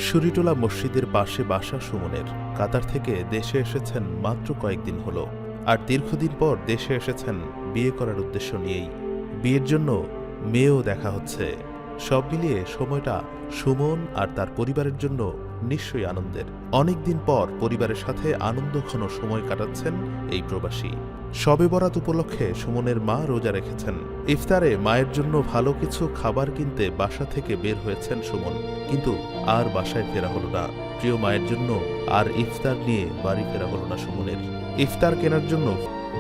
শুরিটোলা মসজিদের পাশে বাসা সুমনের। কাতার থেকে দেশে এসেছেন মাত্র কয়েকদিন হলো, আর দীর্ঘদিন পর দেশে এসেছেন বিয়ে করার উদ্দেশ্য নিয়েই। বিয়ের জন্য মেয়েও দেখা হচ্ছে। সব মিলিয়ে সময়টা সুমন আর তার পরিবারের জন্য নিশ্চয়ই আনন্দের। অনেকদিন পর পরিবারের সাথে আনন্দঘন সময় কাটাচ্ছেন এই প্রবাসী। শবে বরাত উপলক্ষে সুমনের মা রোজা রেখেছেন। ইফতারে মায়ের জন্য ভালো কিছু খাবার কিনতে বাসা থেকে বের হয়েছেন সুমন, কিন্তু আর বাসায় ফেরা হলো না। প্রিয় মায়ের জন্য আর ইফতার নিয়ে বাড়ি ফেরা হলো না সুমনের। ইফতার কেনার জন্য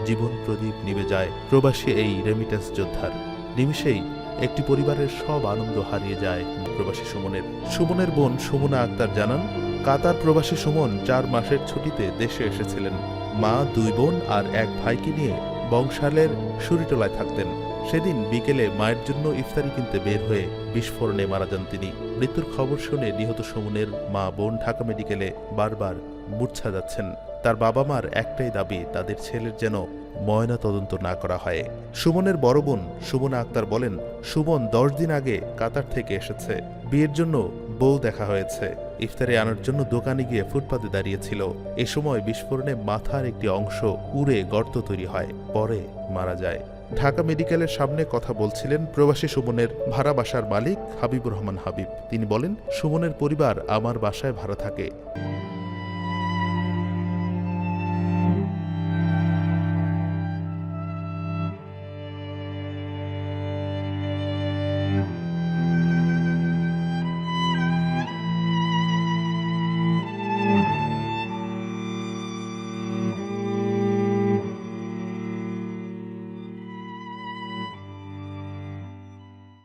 জীবন প্রদীপ নিভে যায় প্রবাসী এই রেমিটেন্স যোদ্ধার। নিমিষেই একটি পরিবারের সব আনন্দ হারিয়ে যায় প্রবাসী সুমনের। সুমনের বোন সুমনা আক্তার জানান, কাতার প্রবাসী সুমন 4 মাসের ছুটিতে দেশে এসেছিলেন। মা, 2 বোন আর 1 ভাইকে নিয়ে বংশালের শুরিটোলায় থাকতেন। সেদিন বিকেলে মায়ের জন্য ইফতারি কিনতে বের হয়ে বিস্ফোরণে মারা যান তিনি। মৃত্যুর খবর শুনে নিহত সুমনের মা বোন ঢাকা মেডিকেলে বারবার মূর্ছা যাচ্ছেন। তার বাবা মার একটাই দাবি, তাদের ছেলের যেন ময়না তদন্ত না করা হয়। সুমনের বড় বোন সুমনা আক্তার বলেন, সুমন 10 দিন আগে কাতার থেকে এসেছে। বিয়ের জন্য বউ দেখা হয়েছে। ইফতারে আনার জন্য দোকানে গিয়ে ফুটপাতে দাঁড়িয়েছিল। এ সময় বিস্ফোরণে মাথার একটি অংশ উড়ে গর্ত তৈরি হয়, পরে মারা যায়। ঢাকা মেডিকেলের সামনে কথা বলছিলেন প্রবাসী সুমনের ভাড়া বাসার মালিক হাবিবুর রহমান হাবিব। তিনি বলেন, সুমনের পরিবার আমার বাসায় ভাড়া থাকে।